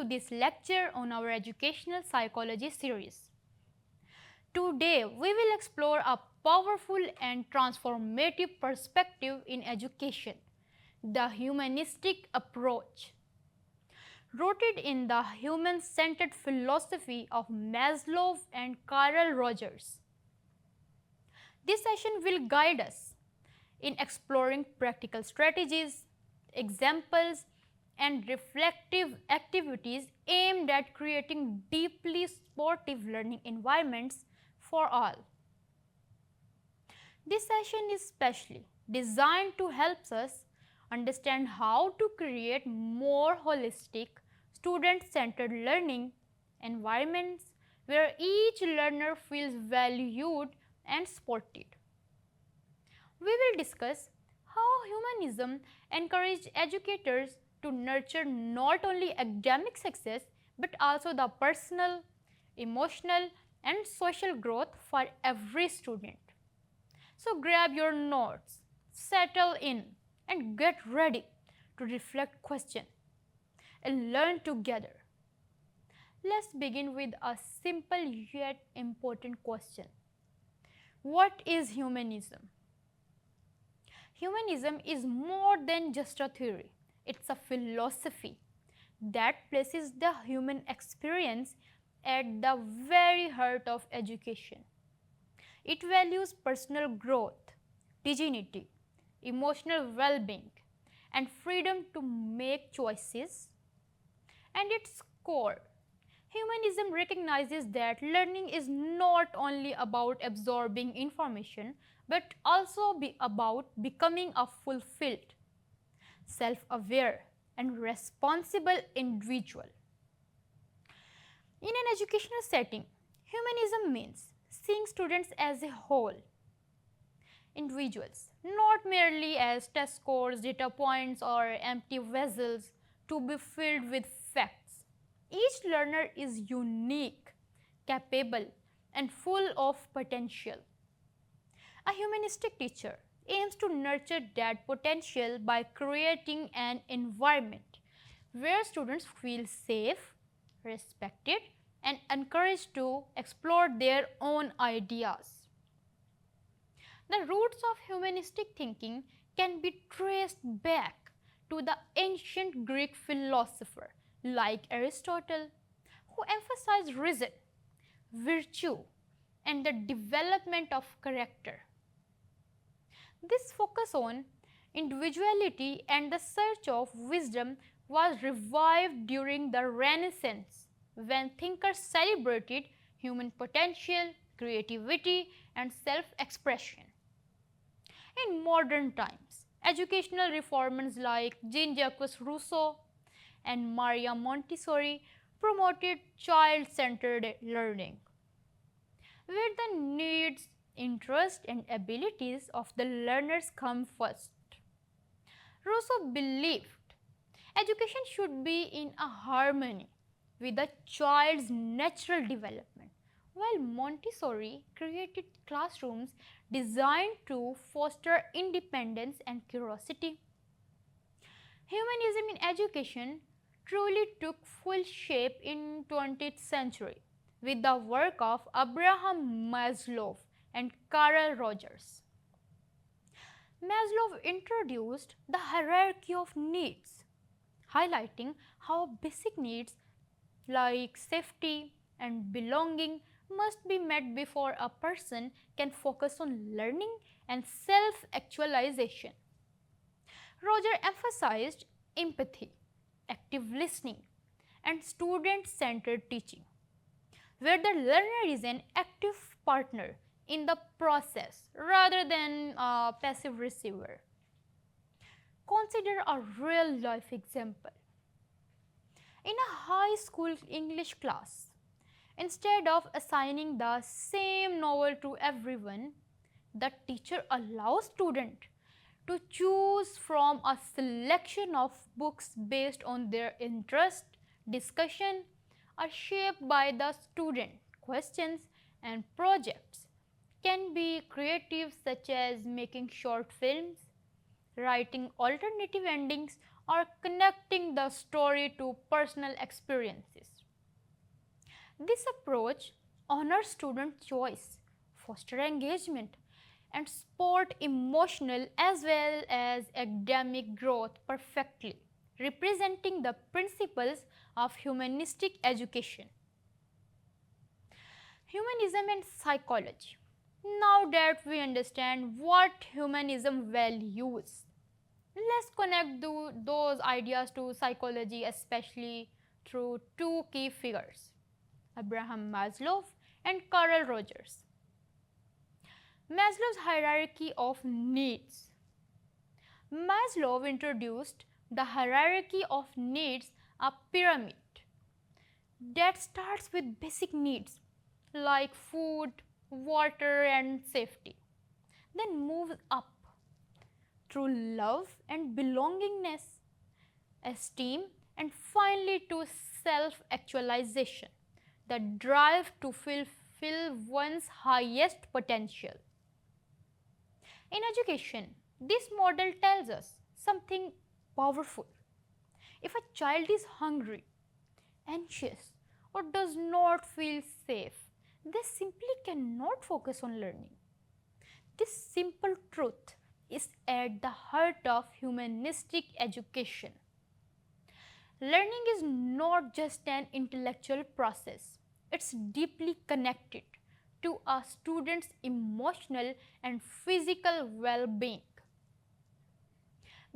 to this lecture on our educational psychology series. Today, we will explore a powerful and transformative perspective in education, the humanistic approach. Rooted in the human-centered philosophy of Maslow and Carl Rogers. This session will guide us in exploring practical strategies, examples, and reflective activities aimed at creating deeply supportive learning environments for all. This session is specially designed to help us understand how to create more holistic, student-centered learning environments where each learner feels valued and supported. We will discuss how humanism encouraged educators to nurture not only academic success but also the personal, emotional, and social growth for every student. So grab your notes, settle in, and get ready to reflect, question, and learn together. Let's begin with a simple yet important question. What is humanism? Humanism is more than just a theory. It's a philosophy that places the human experience at the very heart of education. It values personal growth, dignity, emotional well-being, and freedom to make choices. And its core, humanism recognizes that learning is not only about absorbing information but also about becoming a fulfilled, self-aware, and responsible individual. In an educational setting, humanism means seeing students as a whole, individuals, not merely as test scores, data points, or empty vessels to be filled with facts. Each learner is unique, capable, and full of potential. A humanistic teacher aims to nurture that potential by creating an environment where students feel safe, respected, and encouraged to explore their own ideas. The roots of humanistic thinking can be traced back to the ancient Greek philosopher like Aristotle, who emphasized reason, virtue, and the development of character. This focus on individuality and the search of wisdom was revived during the Renaissance, when thinkers celebrated human potential, creativity, and self-expression. In modern times, educational reformers like Jean-Jacques Rousseau and Maria Montessori promoted child-centered learning, where the needs, interests, and abilities of the learners come first. Rousseau believed education should be in a harmony with the child's natural development, while Montessori created classrooms designed to foster independence and curiosity. Humanism in education truly took full shape in 20th century with the work of Abraham Maslow and Carl Rogers. Maslow introduced the hierarchy of needs, highlighting how basic needs like safety and belonging must be met before a person can focus on learning and self-actualization. Roger emphasized empathy, active listening, and student-centered teaching, where the learner is an active partner in the process rather than a passive receiver. Consider a real life example. In a high school English class, instead of assigning the same novel to everyone, the teacher allows students to choose from a selection of books based on their interest. Discussion are shaped by the student. Questions and projects can be creative, such as making short films, writing alternative endings, or connecting the story to personal experiences. This approach honors student choice, foster engagement, and support emotional as well as academic growth perfectly, representing the principles of humanistic education. Humanism and psychology. Now that we understand what humanism values, let's connect those ideas to psychology, especially through two key figures, Abraham Maslow and Carl Rogers. Maslow's hierarchy of needs. Maslow introduced the hierarchy of needs, a pyramid that starts with basic needs like food, water, and safety, then moves up through love and belongingness, esteem, and finally to self actualization, the drive to fulfill one's highest potential. In education, this model tells us something powerful. If a child is hungry, anxious, or does not feel safe, they simply cannot focus on learning. This simple truth is at the heart of humanistic education. Learning is not just an intellectual process, it's deeply connected to a student's emotional and physical well being.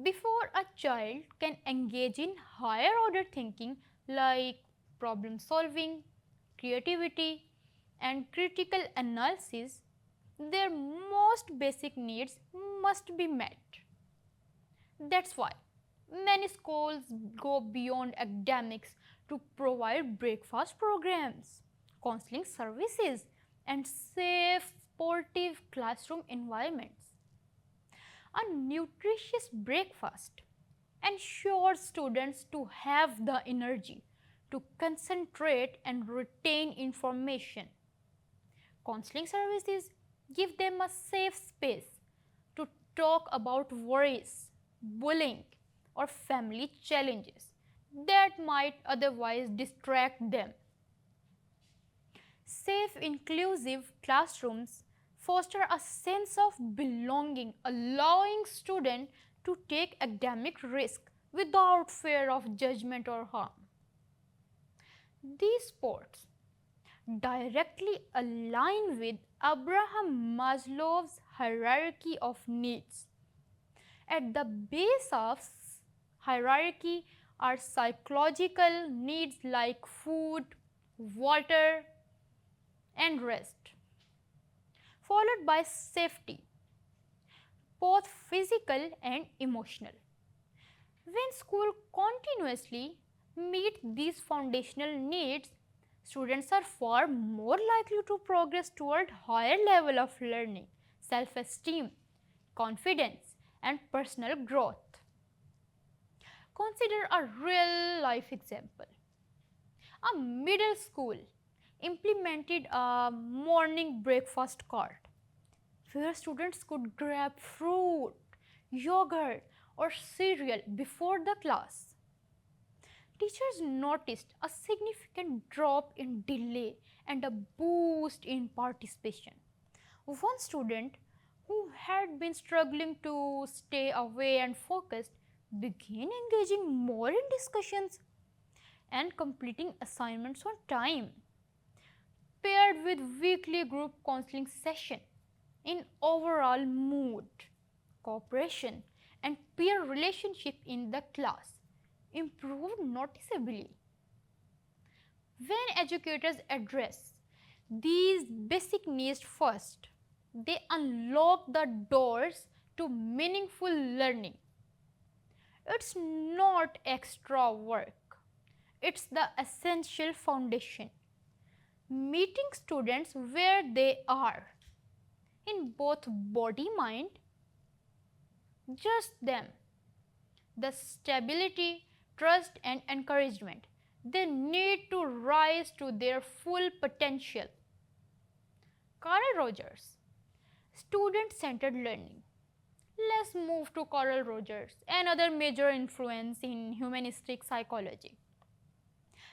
Before a child can engage in higher order thinking like problem solving, creativity, and critical analysis, their most basic needs must be met. That's why many schools go beyond academics to provide breakfast programs, counseling services, and safe, sportive classroom environments. A nutritious breakfast ensures students to have the energy to concentrate and retain information. Counseling services give them a safe space to talk about worries, bullying, or family challenges that might otherwise distract them. Safe, inclusive classrooms foster a sense of belonging, allowing students to take academic risk without fear of judgment or harm. These sports directly align with Abraham Maslow's hierarchy of needs. At the base of hierarchy are psychological needs like food, water, and rest, followed by safety, both physical and emotional. When school continuously meet these foundational needs, students are far more likely to progress toward higher level of learning, self-esteem, confidence, and personal growth. Consider a real life example. A middle school implemented a morning breakfast cart where students could grab fruit, yogurt, or cereal before the class. Teachers noticed a significant drop in delay and a boost in participation. One student who had been struggling to stay away and focused began engaging more in discussions and completing assignments on time, paired with weekly group counseling session in overall mood, cooperation, and peer relationship in the class improved noticeably. When educators address these basic needs first, they unlock the doors to meaningful learning. It's not extra work, it's the essential foundation. Meeting students where they are, in both body mind, just them, the stability, trust, and encouragement they need to rise to their full potential. Carl Rogers, student centered learning. Let's move to Carl Rogers, another major influence in humanistic psychology.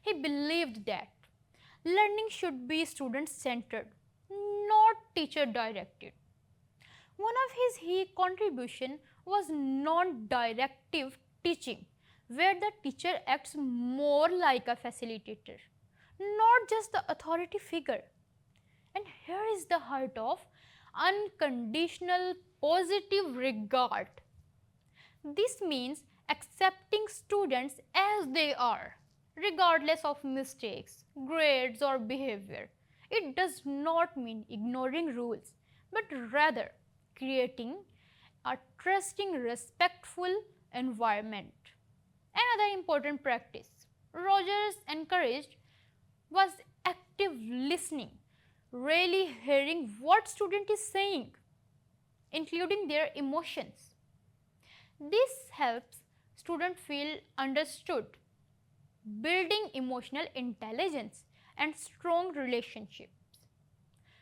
He believed that learning should be student centered, not teacher directed. One of his key contribution was non-directive teaching, where the teacher acts more like a facilitator, not just the authority figure. And here is the heart of unconditional positive regard. This means accepting students as they are, regardless of mistakes, grades, or behavior. It does not mean ignoring rules, but rather creating a trusting, respectful environment. Another important practice Rogers encouraged was active listening, really hearing what student is saying, including their emotions. This helps student feel understood, building emotional intelligence and strong relationships.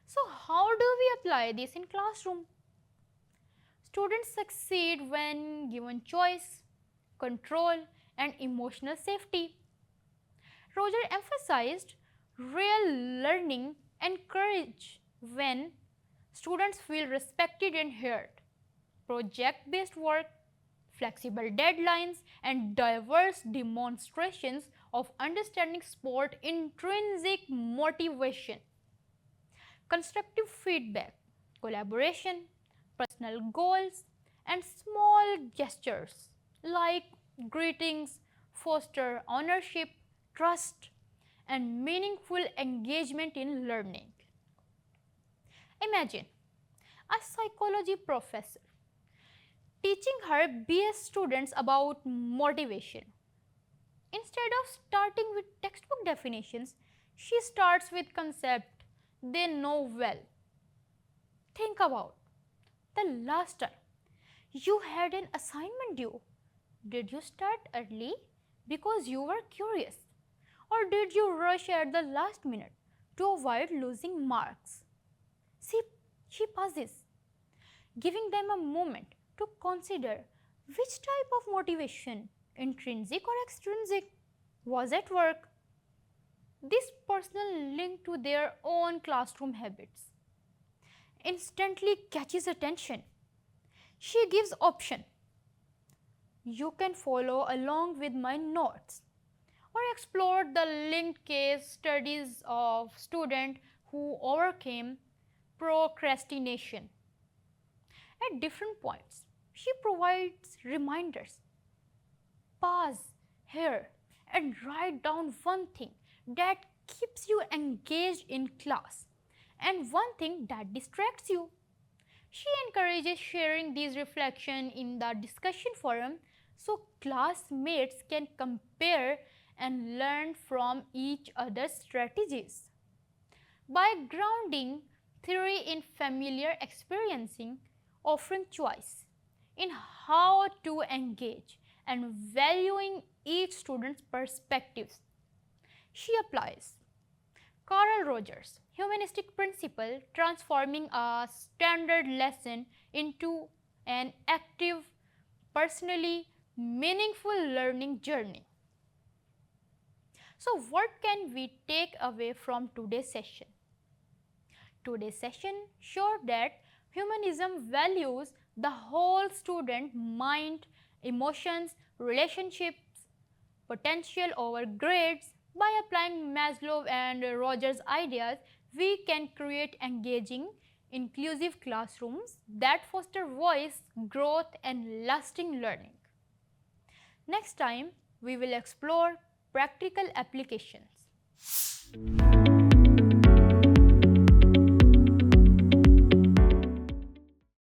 So how do we apply this in classroom? Students succeed when given choice, control, and emotional safety. Roger emphasized real learning encouraged when students feel respected and heard. Project based work, flexible deadlines, and diverse demonstrations of understanding support intrinsic motivation. Constructive feedback, collaboration, personal goals, and small gestures like greetings foster ownership, trust, and meaningful engagement in learning. Imagine a psychology professor teaching her BS students about motivation. Instead of starting with textbook definitions, she starts with concepts they know well. Think about the last time you had an assignment due. Did you start early because you were curious? Or did you rush at the last minute to avoid losing marks? See, she pauses, giving them a moment to consider which type of motivation, intrinsic or extrinsic, was at work. This personal link to their own classroom habits instantly catches attention. She gives option. You can follow along with my notes or explore the linked case studies of students who overcame procrastination. At different points, she provides reminders. Pause here and write down one thing that keeps you engaged in class and one thing that distracts you. She encourages sharing these reflections in the discussion forum so classmates can compare and learn from each other's strategies. By grounding theory in familiar experiencing, offering choice in how to engage and valuing each student's perspectives, she applies Carl Rogers' humanistic principle, transforming a standard lesson into an active, personally meaningful learning journey. So, what can we take away from today's session? Today's session showed that humanism values the whole student mind, emotions, relationships, potential over grades. By applying Maslow and Rogers' ideas, we can create engaging, inclusive classrooms that foster voice, growth, and lasting learning. Next time, we will explore practical applications.